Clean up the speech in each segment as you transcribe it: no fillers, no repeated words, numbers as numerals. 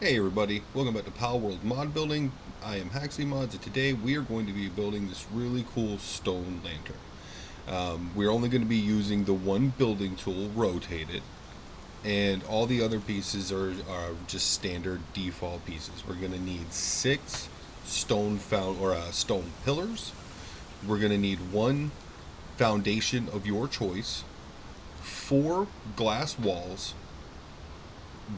Hey everybody, welcome back to Palworld mod building. I am MoxxyHaven, and today we are going to be building this really cool stone lantern. We're only going to be using the one building tool, rotate it, and all the other pieces are just standard default pieces. We're going to need 6 stone pillars. We're going to need 1 foundation of your choice, 4 glass walls,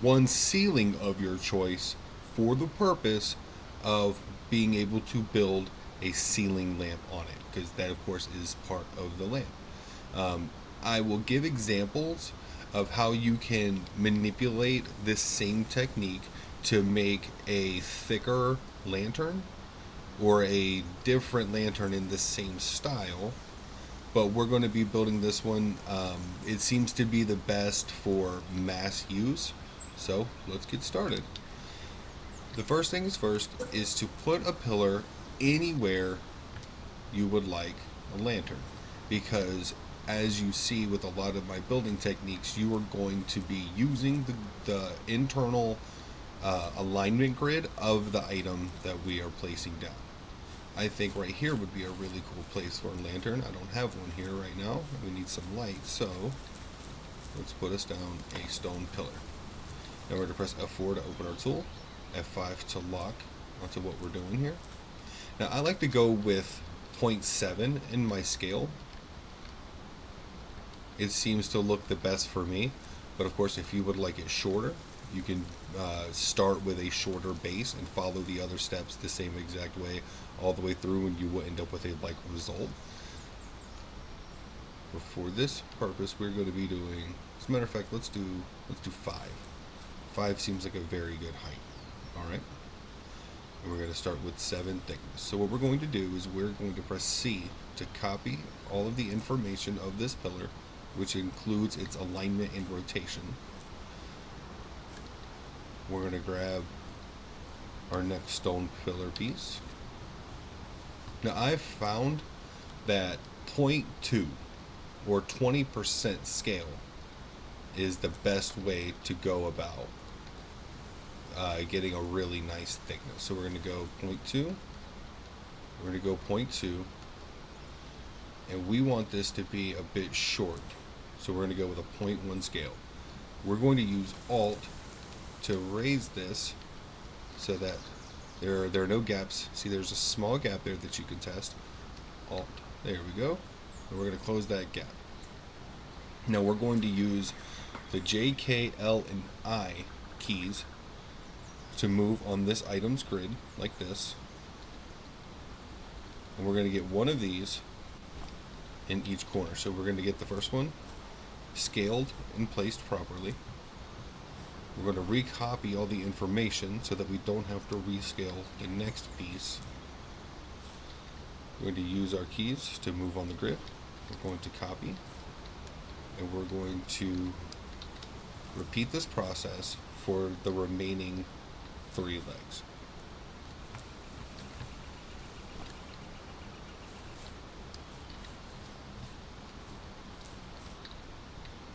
1 ceiling of your choice for the purpose of being able to build a ceiling lamp on it, because that of course is part of the lamp. I will give examples of how you can manipulate this same technique to make a thicker lantern or a different lantern in the same style, but we're going to be building this one. It seems to be the best for mass use, so let's get started. The first things first is to put a pillar anywhere you would like a lantern, because as you see with a lot of my building techniques, you are going to be using the internal alignment grid of the item that we are placing down. I think right here would be a really cool place for a lantern. I don't have one here right now. We need some light, so let's put us down a stone pillar. Now we're going to press F4 to open our tool, F5 to lock onto what we're doing here. Now I like to go with 0.7 in my scale. It seems to look the best for me, but of course if you would like it shorter, you can start with a shorter base and follow the other steps the same exact way all the way through, and you will end up with a like result. But for this purpose, we're going to be doing, as a matter of fact, let's do 5. 5 seems like a very good height. All right, and we're going to start with 7 thickness. So what we're going to do is we're going to press C to copy all of the information of this pillar, which includes its alignment and rotation. We're going to grab our next stone pillar piece. Now I've found that 0.2 or 20% scale is the best way to go about getting a really nice thickness. So we're going to go 0.2, we're going to go 0.2, and we want this to be a bit short, so we're going to go with a 0.1 scale. We're going to use Alt to raise this so that there are no gaps. See, there's a small gap there that you can test. Alt, there we go, and we're going to close that gap. Now we're going to use the J, K, L, and I keys to move on this item's grid like this, and we're going to get one of these in each corner. So we're going to get the first one scaled and placed properly. We're going to recopy all the information so that we don't have to rescale the next piece. We're going to use our keys to move on the grid. We're going to copy, and we're going to repeat this process for the remaining 3 legs.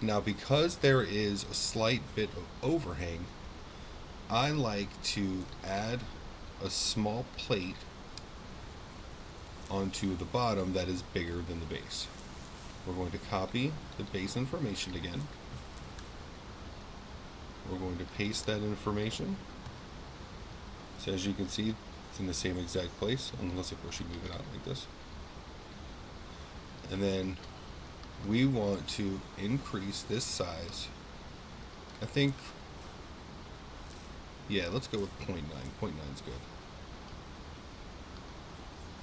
Now, because there is a slight bit of overhang, I like to add a small plate onto the bottom that is bigger than the base. We're going to copy the base information again. We're going to paste that information. So as you can see, it's in the same exact place, unless of course you move it out like this. And then we want to increase this size. I think, yeah, let's go with 0.9. 0.9 is good.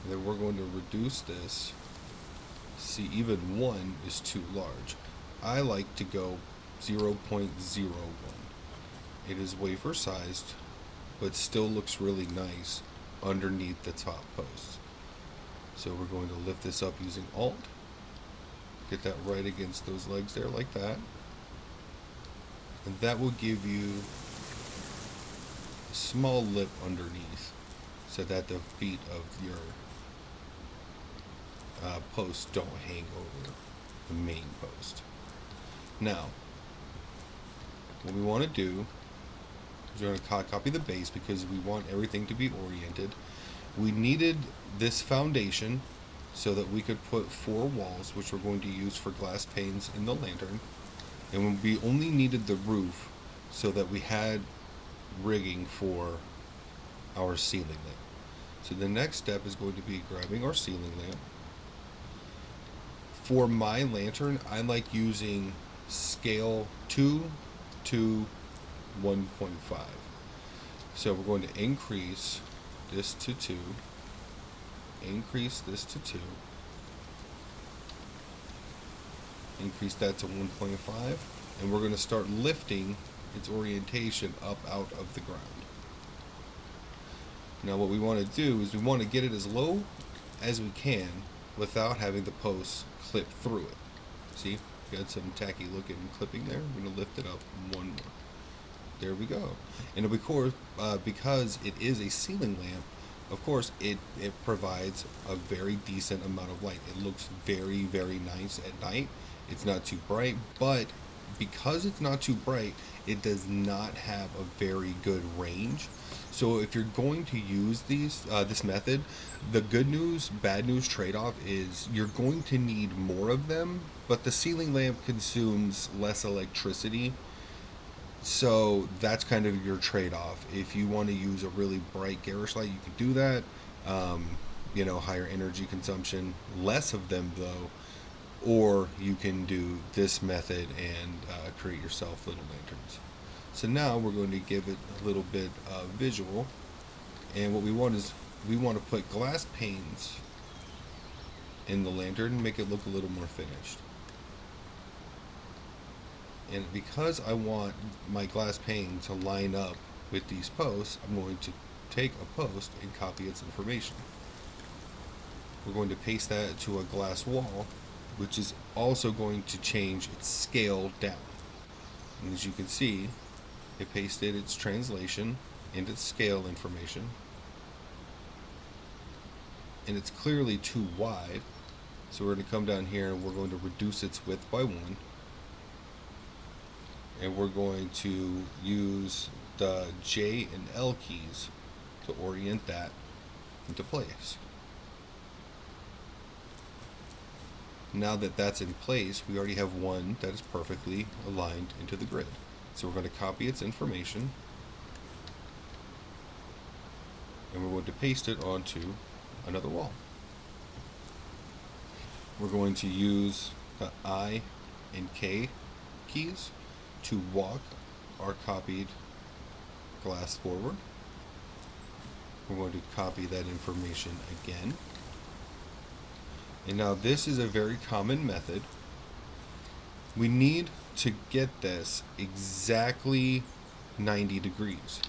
And then we're going to reduce this. See, even 1 is too large. I like to go 0.01. It is wafer sized, but still looks really nice underneath the top posts. So we're going to lift this up using Alt. Get that right against those legs there like that. And that will give you a small lip underneath so that the feet of your posts don't hang over the main post. Now, what we want to do We're going to copy the base because we want everything to be oriented. We needed this foundation so that we could put 4 walls, which we're going to use for glass panes in the lantern. And we only needed the roof so that we had rigging for our ceiling lamp. So the next step is going to be grabbing our ceiling lamp. For my lantern, I like using scale 2 to 1.5. So we're going to increase this to 2, increase this to 2, increase that to 1.5, and we're going to start lifting its orientation up out of the ground. Now what we want to do is we want to get it as low as we can without having the posts clip through it. See, got some tacky looking clipping there. We're going to lift it up one more. There we go. And of course, because it is a ceiling lamp, of course, it provides a very decent amount of light. It looks very, very nice at night. It's not too bright, but because it's not too bright, it does not have a very good range. So if you're going to use this method, the good news, bad news trade-off is you're going to need more of them, but the ceiling lamp consumes less electricity. So that's kind of your trade-off. If you want to use a really bright garish light, you can do that. Higher energy consumption, less of them though. Or you can do this method and create yourself little lanterns. So now we're going to give it a little bit of visual. And what we want is we want to put glass panes in the lantern and make it look a little more finished. And because I want my glass pane to line up with these posts, I'm going to take a post and copy its information. We're going to paste that to a glass wall, which is also going to change its scale down. And as you can see, it pasted its translation and its scale information. And it's clearly too wide. So we're going to come down here and we're going to reduce its width by 1. And we're going to use the J and L keys to orient that into place. Now that that's in place, we already have one that is perfectly aligned into the grid. So we're going to copy its information and we're going to paste it onto another wall. We're going to use the I and K keys to walk our copied glass forward. We're going to copy that information again. And now this is a very common method. We need to get this exactly 90 degrees.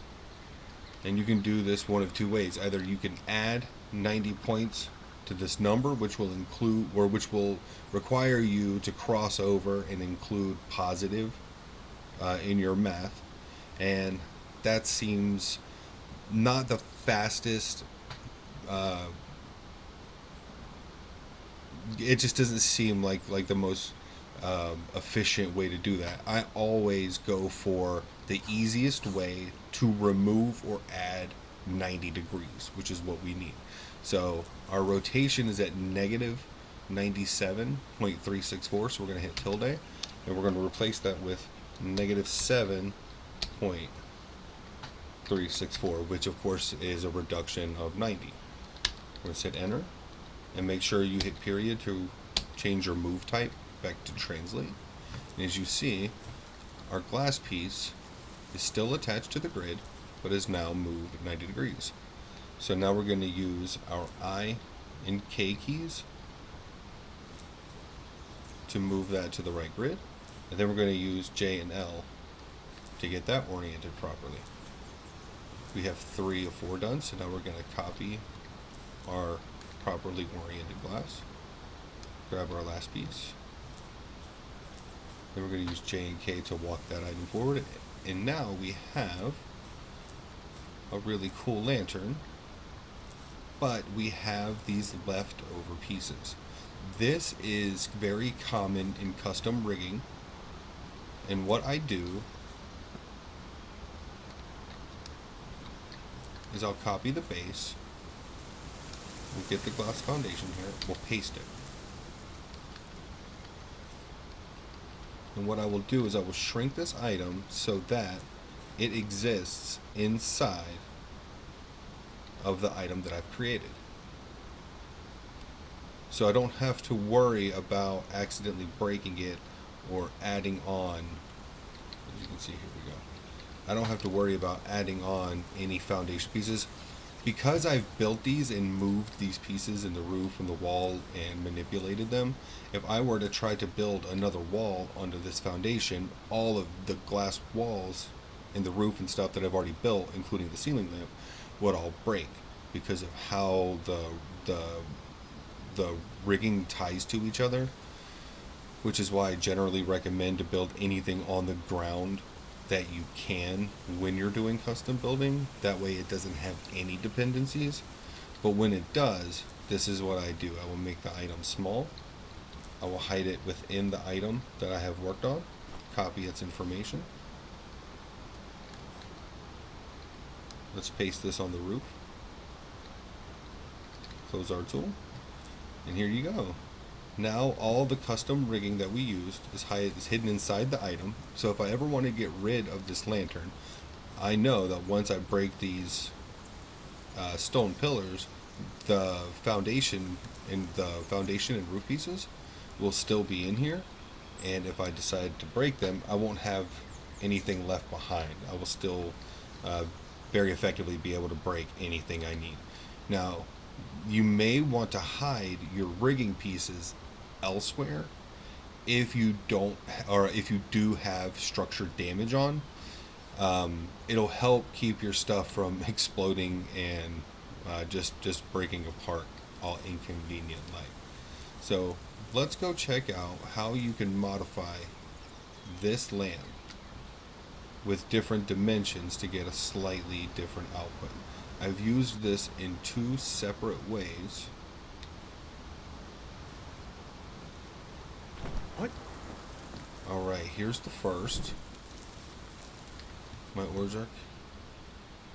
And you can do this one of two ways. Either you can add 90 points to this number, which will include, or which will require you to cross over and include positive in your math. And that seems not the fastest, it just doesn't seem like the most efficient way to do that. I always go for the easiest way to remove or add 90 degrees, which is what we need. So our rotation is at negative 97.364, so we're going to hit tilde, and we're going to replace that with negative 7.364, which of course is a reduction of 90. We're going to hit enter, and make sure you hit period to change your move type back to translate. And as you see, our glass piece is still attached to the grid, but is now moved 90 degrees. So now we're going to use our I and K keys to move that to the right grid, and then we're going to use J and L to get that oriented properly. We have 3 of 4 done, so now we're going to copy our properly oriented glass, grab our last piece, then we're going to use J and K to walk that item forward, and now we have a really cool lantern, but we have these leftover pieces. This is very common in custom rigging, and what I do is I'll copy the base. We'll get the glass foundation here. We'll paste it. And what I will do is I will shrink this item so that it exists inside of the item that I've created. So I don't have to worry about accidentally breaking it or adding on. As you can see, here we go. I don't have to worry about adding on any foundation pieces. Because I've built these and moved these pieces in the roof and the wall and manipulated them, if I were to try to build another wall onto this foundation, all of the glass walls and the roof and stuff that I've already built, including the ceiling lamp, would all break because of how the rigging ties to each other, which is why I generally recommend to build anything on the ground that you can when you're doing custom building. That way it doesn't have any dependencies. But when it does, this is what I do. I will make the item small. I will hide it within the item that I have worked on, copy its information. Let's paste this on the roof. Close our tool. And here you go. Now all the custom rigging that we used is hidden inside the item. So if I ever want to get rid of this lantern, I know that once I break these stone pillars, the foundation and roof pieces will still be in here. And if I decide to break them, I won't have anything left behind. I will still very effectively be able to break anything I need. Now, you may want to hide your rigging pieces elsewhere if you don't, or if you do have structured damage on. It'll help keep your stuff from exploding and just breaking apart all inconvenient like. So let's go check out how you can modify this lamp with different dimensions to get a slightly different output. I've used this in 2 separate ways. What? Alright, here's the first. My Orjark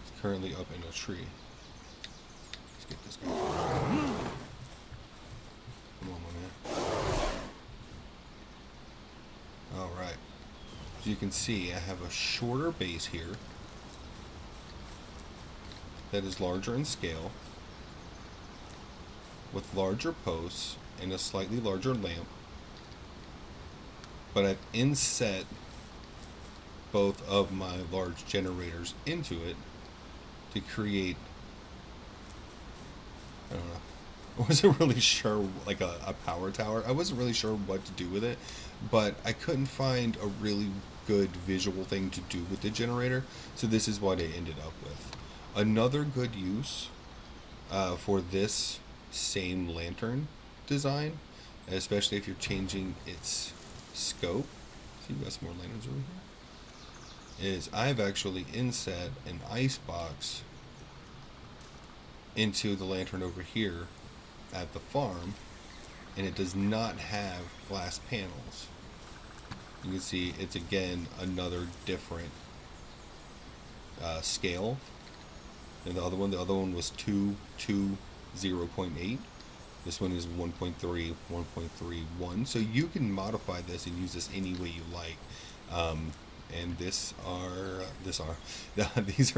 is currently up in a tree. Let's get this guy. Come on, my man. Alright. As you can see, I have a shorter base here that is larger in scale, with larger posts and a slightly larger lamp. But I've inset both of my large generators into it to create, I don't know, I wasn't really sure, like a power tower. I wasn't really sure what to do with it, but I couldn't find a really good visual thing to do with the generator, so this is what I ended up with. Another good use for this same lantern design, especially if you're changing its scope, see, we got some more lanterns over here, is I've actually inset an ice box into the lantern over here at the farm, and it does not have glass panels. You can see it's again another different scale. And the other one was 2 to 0.8. This one is 1.3, 1.31. So you can modify this and use this any way you like. And these are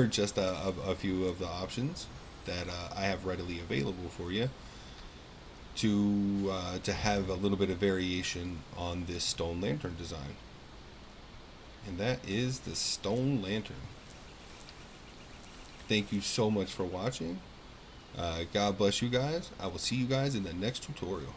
just a few of the options that I have readily available for you to have a little bit of variation on this stone lantern design. And that is the stone lantern. Thank you so much for watching. God bless you guys. I will see you guys in the next tutorial.